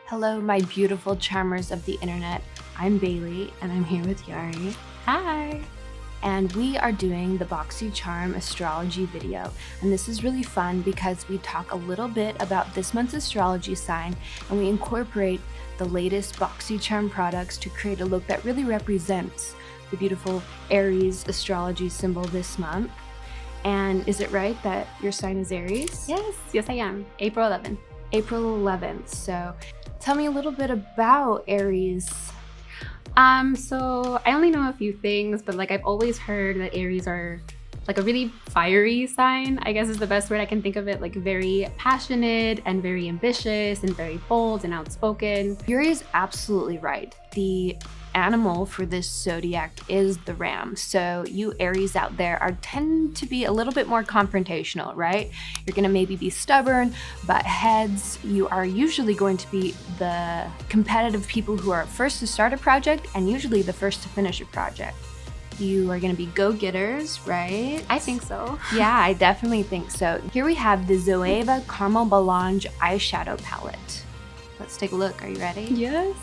Hello, my beautiful charmers of the internet. I'm Bailey, and I'm here with Yari. Hi! And we are doing the BoxyCharm astrology video. And this is really fun because we talk a little bit about this month's astrology sign, and we incorporate the latest BoxyCharm products to create a look that really represents the beautiful Aries astrology symbol this month. And is it right that your sign is Aries? Yes, I am. April 11th. April 11th. So tell me a little bit about Aries. So I only know a few things, but I've always heard that Aries are a really fiery sign, I guess is the best word I can think of it. Very passionate and very ambitious and very bold and outspoken. Yuri is absolutely right. The animal for this zodiac is the ram. So you Aries out there tend to be a little bit more confrontational, right? You're gonna maybe be stubborn, butt heads. You are usually going to be the competitive people who are first to start a project and usually the first to finish a project. You are gonna be go-getters, right? I think so. Yeah, I definitely think so. Here we have the Zodiac Caramel Melange eyeshadow palette. Let's take a look. Are you ready? Yes.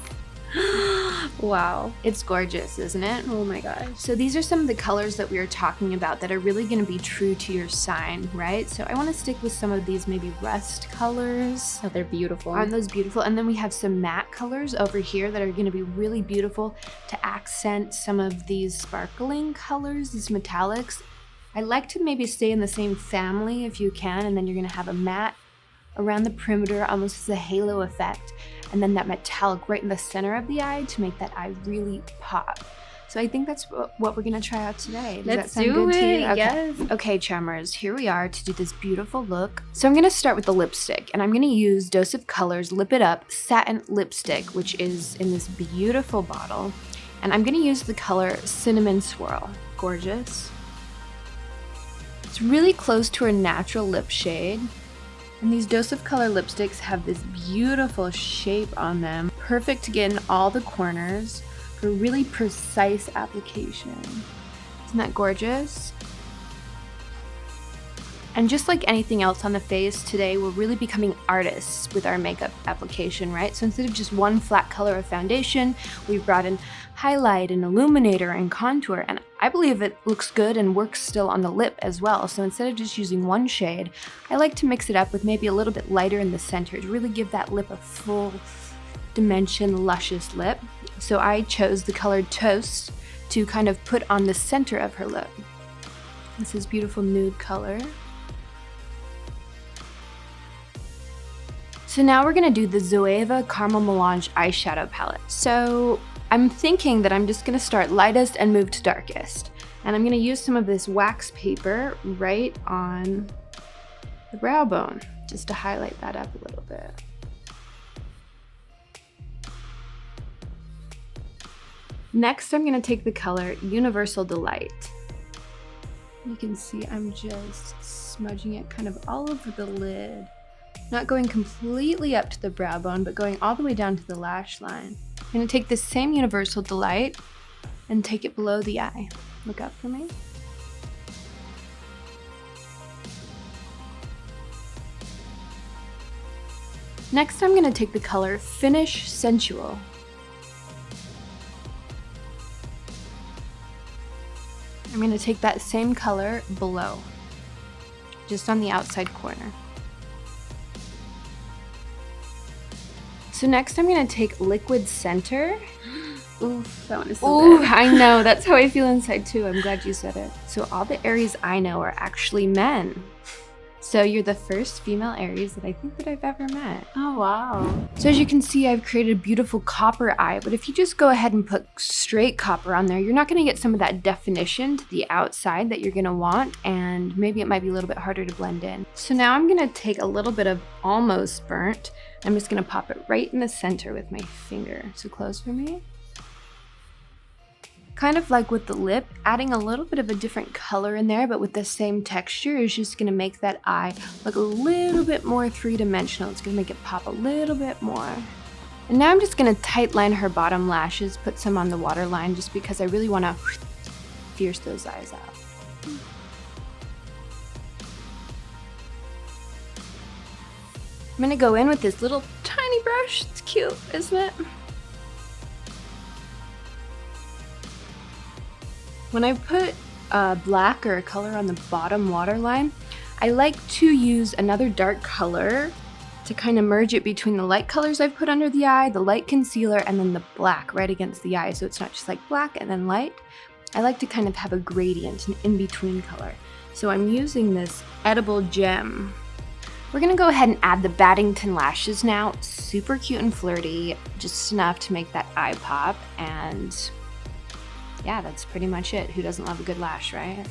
Wow. It's gorgeous, isn't it? Oh my gosh. So these are some of the colors that we are talking about that are really going to be true to your sign, right? So I want to stick with some of these maybe rust colors. Oh, they're beautiful. Aren't those beautiful? And then we have some matte colors over here that are going to be really beautiful to accent some of these sparkling colors, these metallics. I like to maybe stay in the same family if you can, and then you're going to have a matte around the perimeter, almost as a halo effect, and then that metallic right in the center of the eye to make that eye really pop. So I think that's what we're gonna try out today. Does Let's that sound do good to it, you? Okay. yes. Okay, charmers, here we are to do this beautiful look. So I'm gonna start with the lipstick, and I'm gonna use Dose of Colors Lip It Up Satin Lipstick, which is in this beautiful bottle. And I'm gonna use the color Cinnamon Swirl. Gorgeous. It's really close to her natural lip shade. And these Dose of Color lipsticks have this beautiful shape on them, perfect to get in all the corners for really precise application. Isn't that gorgeous? And just like anything else on the face, today we're really becoming artists with our makeup application, right? So instead of just one flat color of foundation, we've brought in highlight and illuminator and contour, and I believe it looks good and works still on the lip as well. So instead of just using one shade, I like to mix it up with maybe a little bit lighter in the center to really give that lip a full dimension, luscious lip. So I chose the color Toast to kind of put on the center of her lip. This is beautiful nude color. So now we're gonna do the Zodiac Caramel Melange eyeshadow palette. So I'm thinking that I'm just gonna start lightest and move to darkest. And I'm gonna use some of this wax paper right on the brow bone, just to highlight that up a little bit. Next, I'm gonna take the color Universal Delight. You can see I'm just smudging it kind of all over the lid. Not going completely up to the brow bone, but going all the way down to the lash line. I'm gonna take this same Universal Delight and take it below the eye. Look up for me. Next, I'm gonna take the color Finish Sensual. I'm gonna take that same color below, just on the outside corner. So next I'm gonna take Liquid Center. Oof, that one is so good. I know, that's how I feel inside too. I'm glad you said it. So all the Aries I know are actually men. So you're the first female Aries that I think that I've ever met. Oh, wow. So as you can see, I've created a beautiful copper eye, but if you just go ahead and put straight copper on there, you're not gonna get some of that definition to the outside that you're gonna want, and maybe it might be a little bit harder to blend in. So now I'm gonna take a little bit of Almost Burnt. I'm just gonna pop it right in the center with my finger. So close for me. Kind of like with the lip, adding a little bit of a different color in there, but with the same texture is just gonna make that eye look a little bit more three-dimensional. It's gonna make it pop a little bit more. And now I'm just gonna tight line her bottom lashes, put some on the waterline just because I really wanna fierce those eyes out. I'm gonna go in with this little tiny brush. It's cute, isn't it? When I put black or a color on the bottom waterline, I like to use another dark color to kind of merge it between the light colors I've put under the eye, the light concealer, and then the black right against the eye, so it's not just like black and then light. I like to kind of have a gradient, an in-between color. So I'm using this edible gem. We're gonna go ahead and add the Baddington lashes now. Super cute and flirty, just enough to make that eye pop, and yeah, that's pretty much it. Who doesn't love a good lash, right?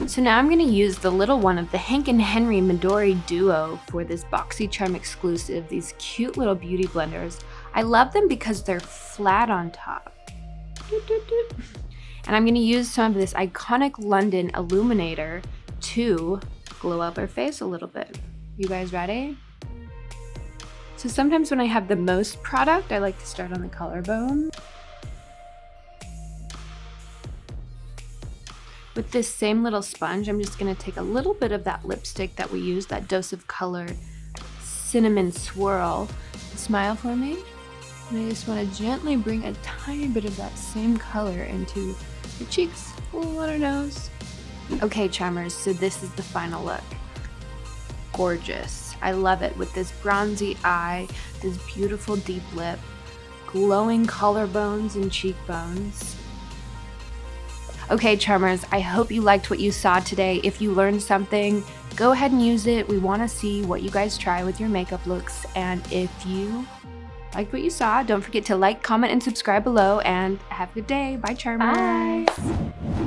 So now I'm going to use the little one of the Hank and Henry Midori Duo for this BoxyCharm exclusive, these cute little beauty blenders. I love them because they're flat on top. And I'm going to use some of this iconic London illuminator to glow up our face a little bit. You guys ready? So sometimes when I have the most product, I like to start on the collarbone. With this same little sponge, I'm just gonna take a little bit of that lipstick that we used, that Dose of Color Cinnamon Swirl. Smile for me. And I just wanna gently bring a tiny bit of that same color into your cheeks, a little on our nose. Okay, charmers, so this is the final look. Gorgeous. I love it with this bronzy eye, this beautiful deep lip, glowing collarbones and cheekbones. Okay, charmers, I hope you liked what you saw today. If you learned something, go ahead and use it. We want to see what you guys try with your makeup looks. And if you liked what you saw, don't forget to like, comment, and subscribe below. And have a good day. Bye, charmers. Bye.